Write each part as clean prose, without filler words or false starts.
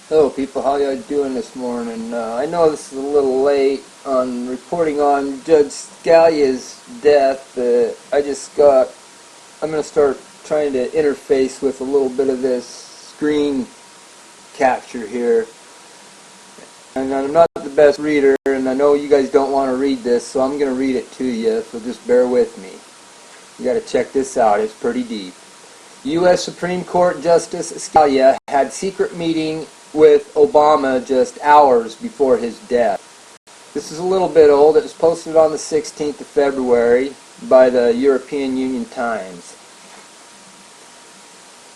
Hello people, how y'all doing this morning? I know this is a little late on reporting on Judge Scalia's death. I'm going to start trying to interface with a little bit of this screen capture here. And I'm not the best reader, and I know you guys don't want to read this, so I'm going to read it to you, so just bear with me. You got to check this out, it's pretty deep. U.S. Supreme Court Justice Scalia had secret meeting with Obama just hours before his death. This is a little bit old. It was posted on the 16th of February by the European Union Times.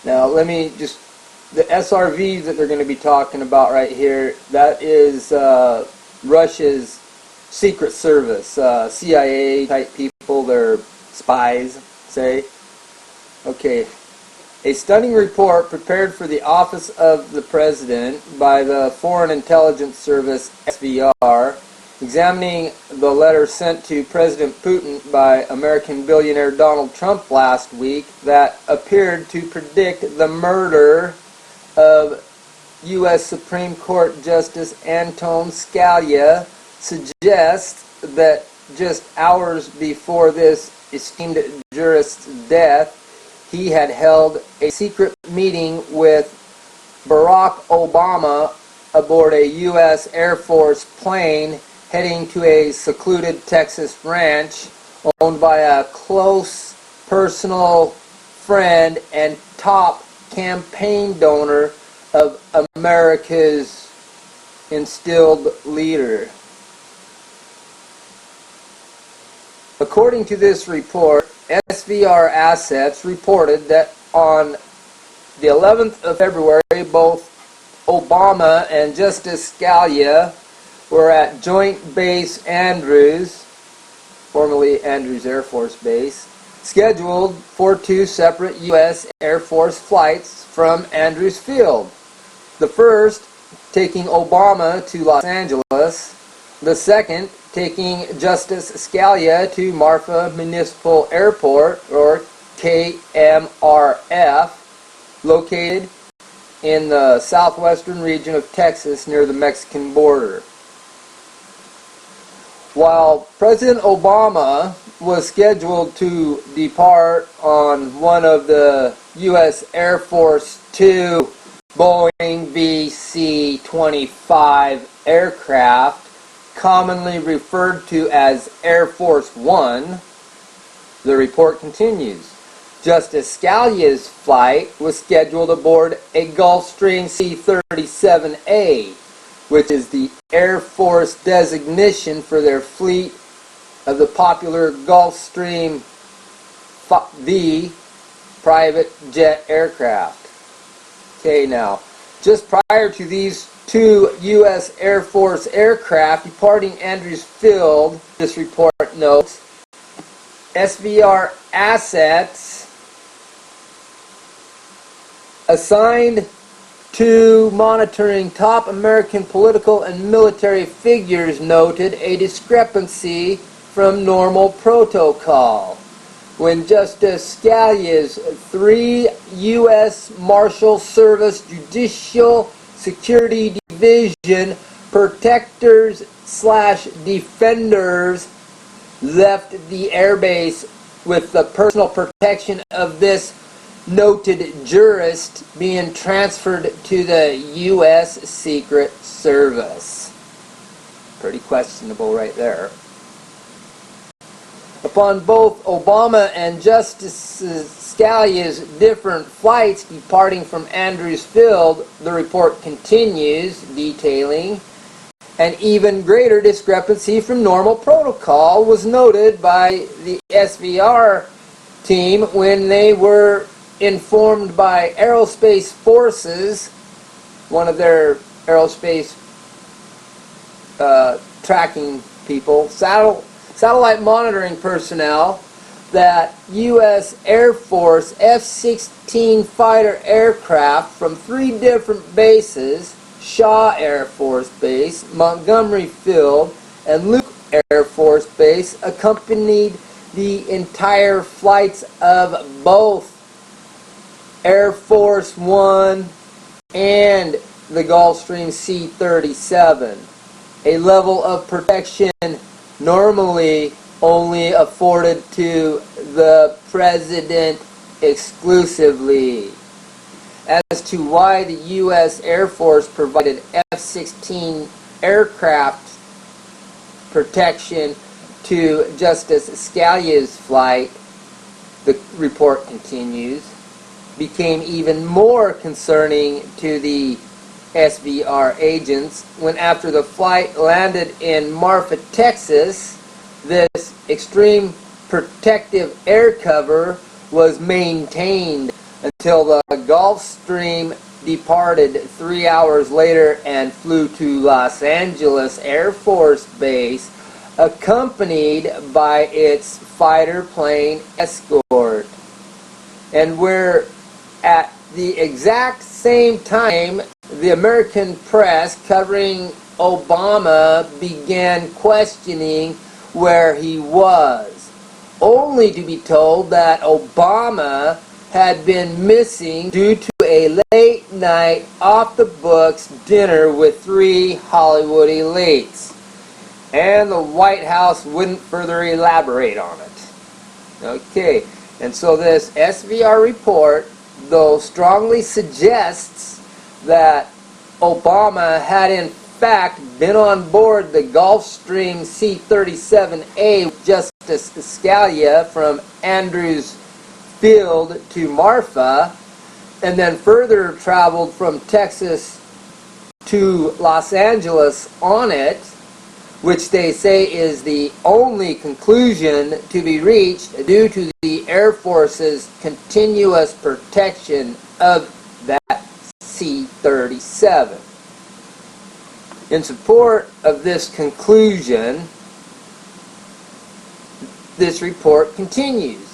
Now the SRVs that they're going to be talking about right here, that is Russia's secret service, CIA type people, they're spies, say. Okay. A stunning report prepared for the Office of the President by the Foreign Intelligence Service, SVR, examining the letter sent to President Putin by American billionaire Donald Trump last week that appeared to predict the murder of U.S. Supreme Court Justice Anton Scalia, suggests that just hours before this esteemed jurist's death, he had held a secret meeting with Barack Obama aboard a U.S. Air Force plane heading to a secluded Texas ranch owned by a close personal friend and top campaign donor of America's instilled leader. According to this report, SVR Assets reported that on the 11th of February, both Obama and Justice Scalia were at Joint Base Andrews, formerly Andrews Air Force Base, scheduled for two separate U.S. Air Force flights from Andrews Field. The first taking Obama to Los Angeles, the second taking Justice Scalia to Marfa Municipal Airport, or KMRF, located in the southwestern region of Texas near the Mexican border. While President Obama was scheduled to depart on one of the U.S. Air Force II Boeing VC-25 aircraft, commonly referred to as Air Force One, the report continues. Justice Scalia's flight was scheduled aboard a Gulfstream C-37A, which is the Air Force designation for their fleet of the popular Gulfstream V private jet aircraft. Okay, now, just prior to these two U.S. Air Force aircraft departing Andrews Field, this report notes, SVR Assets assigned to monitoring top American political and military figures noted a discrepancy from normal protocol when Justice Scalia's 3 U.S. Marshal Service Judicial Security Division protectors/defenders left the airbase with the personal protection of this noted jurist being transferred to the U.S. Secret Service. Pretty questionable right there. Upon both Obama and Justice Scalia's different flights departing from Andrews Field, the report continues, detailing an even greater discrepancy from normal protocol was noted by the SVR team when they were informed by Aerospace Forces, one of their aerospace tracking people, satellite monitoring personnel, that U.S. Air Force F-16 fighter aircraft from 3 different bases, Shaw Air Force Base, Montgomery Field, and Luke Air Force Base, accompanied the entire flights of both Air Force One and the Gulfstream C-37, a level of protection normally only afforded to the President exclusively. As to why the U.S. Air Force provided F-16 aircraft protection to Justice Scalia's flight, the report continues, became even more concerning to the SVR agents when, after the flight landed in Marfa, Texas, this extreme protective air cover was maintained until the Gulfstream departed 3 hours later and flew to Los Angeles Air Force Base, accompanied by its fighter plane escort. And where at the exact same time the American press covering Obama began questioning where he was, only to be told that Obama had been missing due to a late night off-the-books dinner with 3 Hollywood elites. And the White House wouldn't further elaborate on it. Okay, and so this SVR report, though strongly suggests that Obama had in fact been on board the Gulfstream C-37A with Justice Scalia from Andrews Field to Marfa, and then further traveled from Texas to Los Angeles on it, which they say is the only conclusion to be reached due to the Air Force's continuous protection of that C-37. In support of this conclusion, this report continues.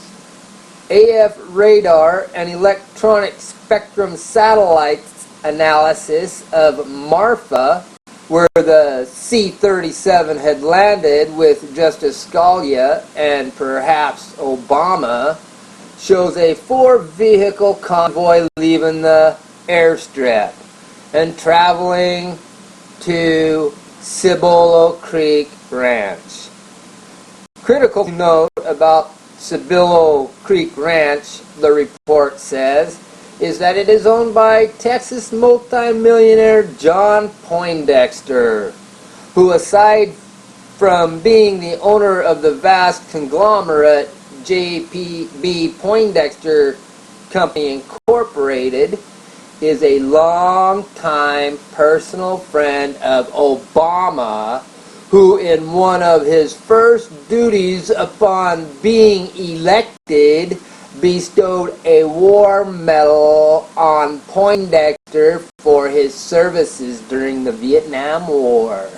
AF radar and electronic spectrum satellite analysis of Marfa, where the C-37 had landed with Justice Scalia and perhaps Obama, shows a 4-vehicle convoy leaving the airstrip and traveling to Cibolo Creek Ranch. Critical to note about Cibolo Creek Ranch, the report says, is that it is owned by Texas multimillionaire John Poindexter, who, aside from being the owner of the vast conglomerate JPB Poindexter Company Incorporated, is a long-time personal friend of Obama, who in one of his first duties upon being elected bestowed a war medal on Poindexter for his services during the Vietnam War.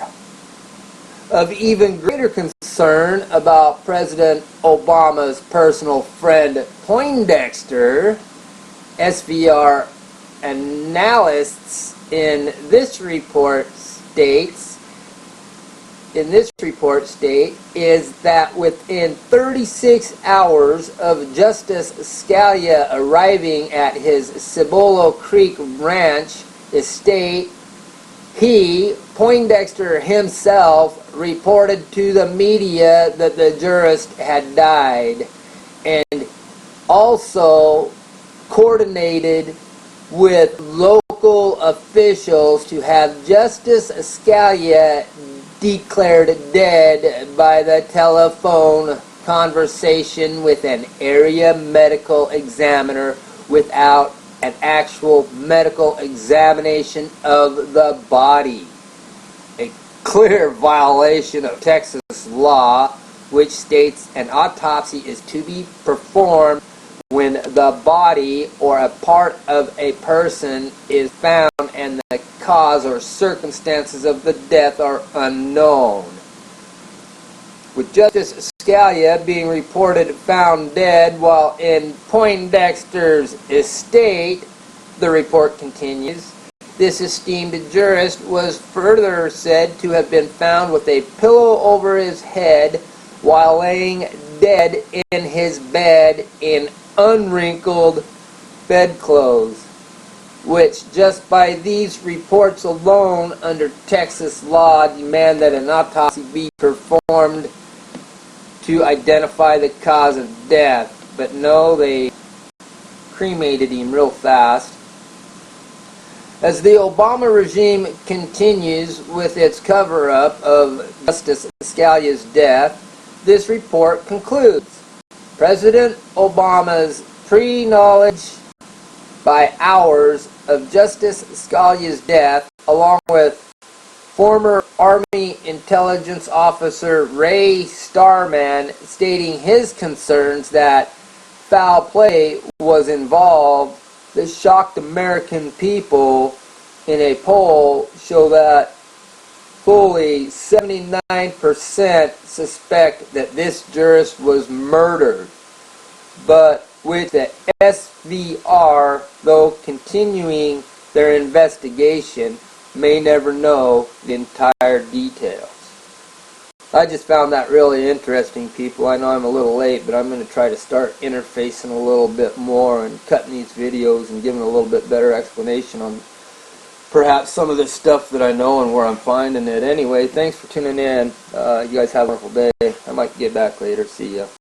Of even greater concern about President Obama's personal friend Poindexter, SVR analysts in this report state is that within 36 hours of Justice Scalia arriving at his Cibolo Creek Ranch estate, he, Poindexter himself, reported to the media that the jurist had died, and also coordinated with local officials to have Justice Scalia declared dead by the telephone conversation with an area medical examiner without an actual medical examination of the body. A clear violation of Texas law, which states an autopsy is to be performed when the body or a part of a person is found and the cause or circumstances of the death are unknown. With Justice Scalia being reported found dead while in Poindexter's estate, the report continues, this esteemed jurist was further said to have been found with a pillow over his head while laying dead in his bed in unwrinkled bedclothes. which just by these reports alone under Texas law demand that an autopsy be performed to identify the cause of death. But no, they cremated him real fast. As the Obama regime continues with its cover-up of Justice Scalia's death, this report concludes, President Obama's pre-knowledge by hours of Justice Scalia's death, along with former Army Intelligence Officer Ray Starman stating his concerns that foul play was involved, this shocked American people in a poll show that fully 79% suspect that this jurist was murdered. But with the SVR, though continuing their investigation, may never know the entire details. I just found that really interesting, people. I know I'm a little late, but I'm going to try to start interfacing a little bit more and cutting these videos and giving a little bit better explanation on perhaps some of this stuff that I know and where I'm finding it. Anyway, thanks for tuning in. You guys have a wonderful day. I might get back later. See ya.